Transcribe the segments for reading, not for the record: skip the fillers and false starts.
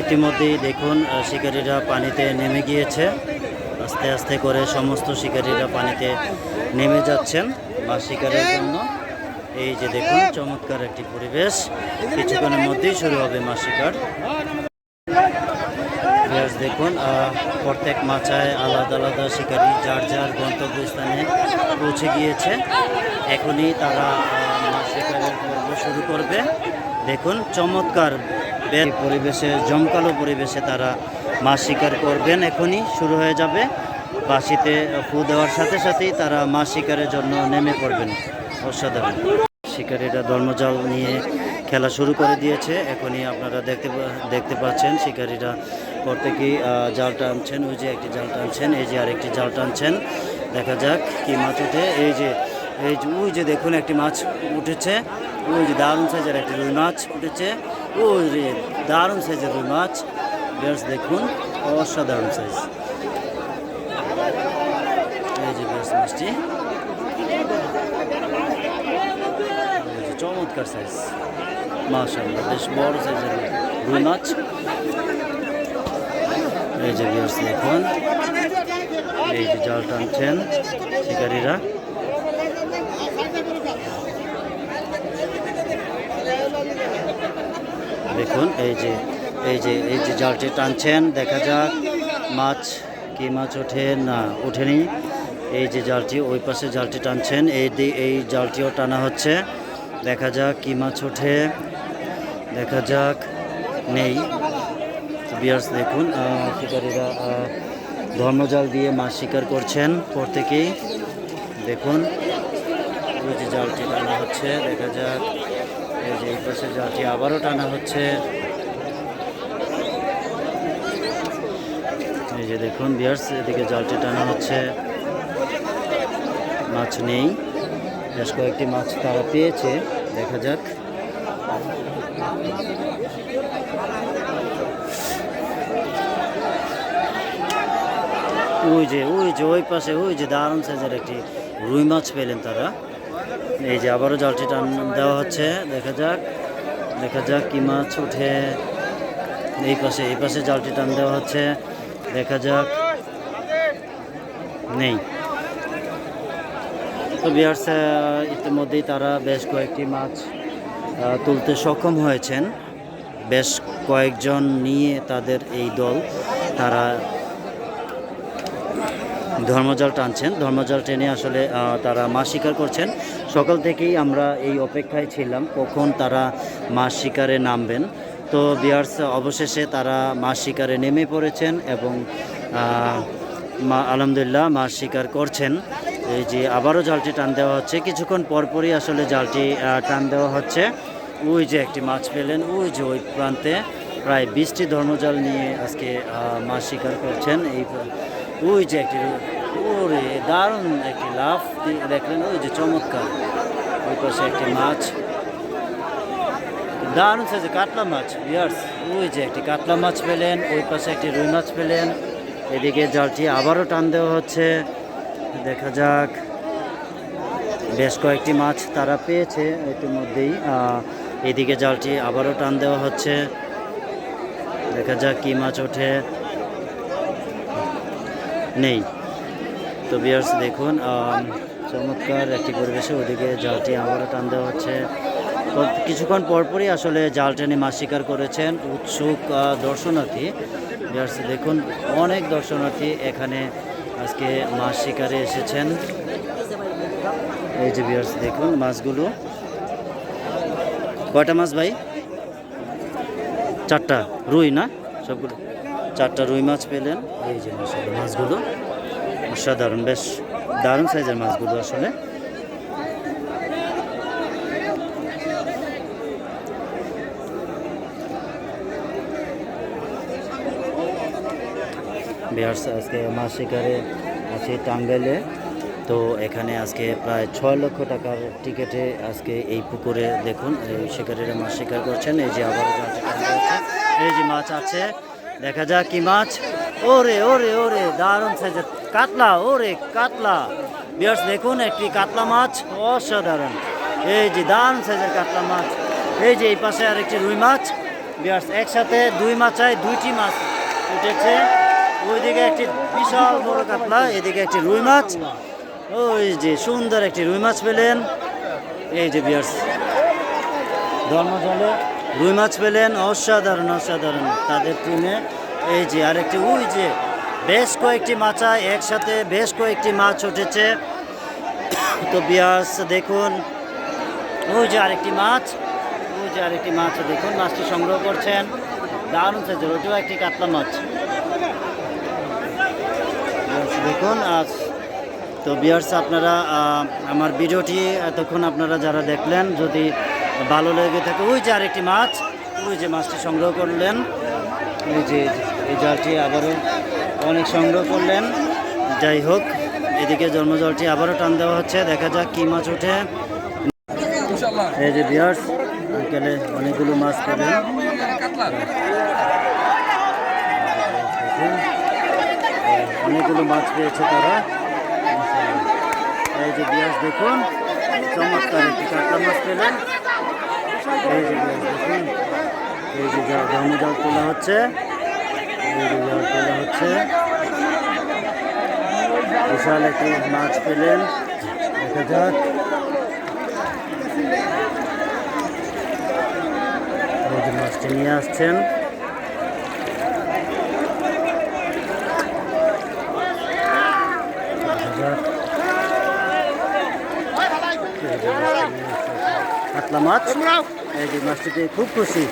ইতিমধ্যেই দেখুন শিকারীরা পানিতে নেমে গিয়েছে। আস্তে আস্তে করে সমস্ত শিকারীরা পানিতে নেমে যাচ্ছেন মাছ শিকারের জন্য। এই যে দেখুন চমৎকার একটি পরিবেশ, কিছুক্ষণের মধ্যেই শুরু হবে মাছ শিকার। দেখুন প্রত্যেক মাচায় আলাদা আলাদা শিকারী যার যার গন্তব্যস্থানে পৌঁছে গিয়েছে। এখনই তারা মাছ শিকারের পর্ব শুরু করবে। দেখুন চমৎকার পরিবেশে, জমকালো পরিবেশে তারা মাছ শিকার করবেন। এখনই শুরু হয়ে যাবে। বাঁশিতে ফু দেওয়ার সাথে সাথেই তারা মাছ শিকারের জন্য নেমে পড়বেন। অসাধারণ। শিকারীরা ধর্মজাল নিয়ে খেলা শুরু করে দিয়েছে। এখনই আপনারা দেখতে পাচ্ছেন শিকারীরা প্রত্যেকেই জাল টানছেন। ওই যে একটি জাল টানছেন, এই যে আরেকটি জাল টানছেন। দেখা যাক কি মাছ ওঠে। ওই যে দেখুন একটি মাছ উঠেছে। ওই যে দারুণ সাইজের একটি রুই মাছ উঠেছে। ওই রে দারুণ সাইজের রুই মাছ। দেখুন অসাধারণ সাইজ। এই যে মাছটি চমৎকার সাইজ, মাশাআল্লাহ বেশ বড় সাইজের রুই মাছ। এই যে দেখুন, এই যে জাল টানছেন শিকারীরা। দেখুন এই যে জালটি টানছেন। দেখা যাক মাছ, কি মাছ ওঠে না ওঠেনি। এই যে জালটি, ওই পাশে জালটি টানছেন, এই জালটিও টানা হচ্ছে। দেখা যাক কি মাছ ওঠে। দেখা যাক, নেই। বিয়ার্স দেখুন শিকারীরা ধর্মজাল দিয়ে মাছ শিকার করছেন প্রত্যেকেই। দেখুন ওই যে জালটি টানা হচ্ছে। দেখা যাক, এই যে এই পাশে জালটি আবারও টানা হচ্ছে। এই যে দেখুন বিয়ার্স, এদিকে জালটি টানা হচ্ছে, মাছ নেই। বেশ কয়েকটি মাছ তারা পেয়েছে। দেখা যাক। ওই পাশে ওই যে দারুণ সাইজের একটি রুই মাছ পেলেন তারা। এই যে আবারও জালটি টান দেওয়া হচ্ছে। দেখা যাক কি মাছ ওঠে। এই পাশে জালটি টান দেওয়া হচ্ছে। দেখা যাক, নেই। তো বিয়ার্স ইতিমধ্যেই তারা বেশ কয়েকটি মাছ তুলতে সক্ষম হয়েছেন। বেশ কয়েকজন নিয়ে তাদের এই দল, তারা ধর্মজাল টানছেন। ধর্মজাল টেনে আসলে তারা মাছ শিকার করছেন। সকাল থেকেই আমরা এই অপেক্ষায় ছিলাম কখন তারা মাছ শিকারে নামবেন। তো বিয়ার্স অবশেষে তারা মাছ শিকারে নেমে পড়েছেন এবং আলহামদুলিল্লাহ মাছ শিকার করছেন। এই যে আবারও জালটি টান দেওয়া হচ্ছে। কিছুক্ষণ পরপরই আসলে জালটি টান দেওয়া হচ্ছে। ওই যে একটি মাছ পেলেন, ওই যে ওই প্রান্তে প্রায় 20টি ধর্মজাল নিয়ে আজকে মাছ শিকার করছেন। ওই যে একটি, ওরে দারুণ একটি লাফ দেখলেন। ওই যে চমৎকার, ওই পাশে একটি মাছ, দারুণ সাইজে কাতলা মাছ। বিয়ার্স ওই যে একটি কাতলা মাছ পেলেন, ওই পাশে একটি রুই মাছ পেলেন। এদিকে জালটি আবারও টান দেওয়া হচ্ছে। দেখা যাক, বেশ কয়েকটি মাছ তারা পেয়েছে ইতিমধ্যেই। এদিকে জালটি আবারও টান দেওয়া হচ্ছে। দেখা যাক কি মাছ ওঠে। নেই। তো বিয়ার্স দেখুন চমৎকার একটি পরিবেশে ওদিকে জালটি আবারও টান দেওয়া হচ্ছে। তো কিছুক্ষণ পরপরই আসলে জাল টেনে মাছ শিকার করেছেন উৎসুক দর্শনার্থী। বিয়ার্স দেখুন অনেক দর্শনার্থী এখানে আজকে মাছ শিকারে এসেছেন। এই যে বিয়ার্স দেখুন মাছগুলো। কয়টা মাছ ভাই? 4টা রুই না সবগুলো? 4টা রুই মাছ পেলেন। এই যে মাছগুলো অসাধারণ, বেশ দারুণ সাইজের মাছগুলো আসলে। বিহার্স আজকে মাছ শিকারে আছে টাঙ্গাইলে। তো এখানে আজকে প্রায় 6 লক্ষ টাকার টিকিটে আজকে এই পুকুরে দেখুন এই শিকারীরা মাছ শিকার করছেন। এই যে আবার এই যে মাছ আছে। দেখা যাক কি মাছ। ওরে ওরে ওরে দারুণ সাইজের কাতলা, ওরে কাতলা। বিহার্স দেখুন একটি কাতলা মাছ, অসাধারণ। এই যে দারুণ সাইজের কাতলা মাছ। এই যে এই পাশে আরেকটি রুই মাছ। বিয়ার্স একসাথে দুই মাচায় দুইটি মাছ উঠেছে। ওইদিকে একটি বিশাল বড় কাতলা, এদিকে একটি রুই মাছ। ওই যে সুন্দর একটি রুই মাছ পেলেন। এই যে বিয়ার্স ধর্মজলে রুই মাছ পেলেন, অসাধারণ অসাধারণ তাদের টিমে। এই যে আরেকটি, ওই যে বেশ কয়েকটি মাচায় একসাথে বেশ কয়েকটি মাছ উঠেছে। তো বিয়ার্স দেখুন, ওই যে আরেকটি মাছ, ওই যে আরেকটি মাছ দেখুন, মাছটি সংগ্রহ করছেন। দারুণ সাইজের, ওইটাও একটি কাতলা মাছ দেখুন। তো বিয়ার্স আপনারা আমার ভিডিওটি এতক্ষণ আপনারা যারা দেখলেন, যদি ভালো লেগে থাকে, ওই যে আরেকটি মাছ, ওই যে মাছটি সংগ্রহ করলেন। এই যে এই জালটি আবারও অনেক সংগ্রহ করলেন। যাই হোক, এদিকে জন্মজলটি আবারও টান দেওয়া হচ্ছে, দেখা যাক কি মাছ ওঠে। এই যে বিয়ার্স আঙ্কেলে অনেকগুলো মাছ পেলেন। অনেকগুলো মাছ পেয়েছে তারা। এই যে বিয়ার্স দেখুন, চমৎকার একটি কাতলা মাছ পেলেন। এই যে বিয়ার্স দেখুন, এই যে জন্মজাল তোলা হচ্ছে, এই যে জাল তোলা হচ্ছে। বিশাল একটি মাছ পেলেন, দেখা যাক। এই যে মাছটি নিয়ে আসছেন। কাতলা মাছ, এই যে মাছটিতে খুব খুশি।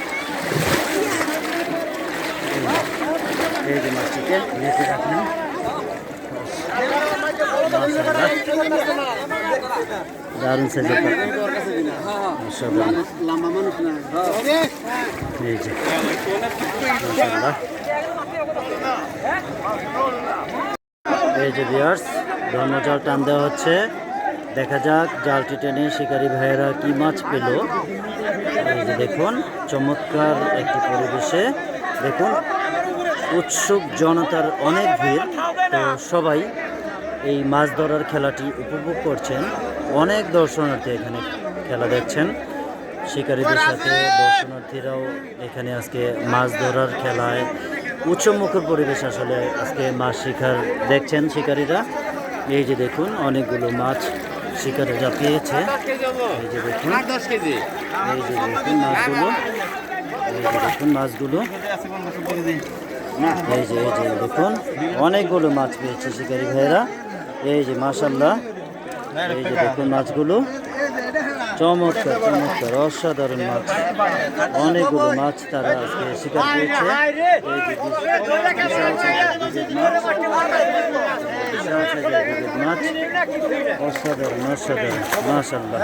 এই যে মাছটিকে নেটে রাখলেন। দারুণ সাইজের এই যে এই যে বিয়ার্স ধর্মজাল টান দেওয়া হচ্ছে, দেখা যাক জালটি টেনে শিকারী ভাইয়েরা কি মাছ পেল। এই যে দেখুন, চমৎকার একটি পরিবেশে দেখুন উৎসুক জনতার অনেক ভিড়। তো সবাই এই মাছ ধরার খেলাটি উপভোগ করছেন। অনেক দর্শনার্থী এখানে খেলা দেখছেন। শিকারীদের সাথে দর্শনার্থীরাও এখানে আজকে মাছ ধরার খেলায় উৎসবমুখর পরিবেশ। আসলে আজকে মাছ শিকার দেখছেন শিকারীরা। এই যে দেখুন অনেকগুলো মাছ শিকারীরা পেয়েছে। এই যে দেখুন, এই যে দেখুন মাছগুলো, এই যে দেখুন মাছগুলো, এই যে দেখুন অনেকগুলো মাছ পেয়েছে শিকারী ভাইয়েরা। এই যে মাশাআল্লাহ, এই যে দেখুন মাছগুলো, চমৎকার চমৎকার অসাধারণ মাছ। অনেকগুলো মাছ তারা আজকে শিকার পেয়েছে। এই যে বিশাল সাইজের মাছ, বিশাল সাইজের মাছ, অসাধারণ অসাধারণ মাশাআল্লাহ।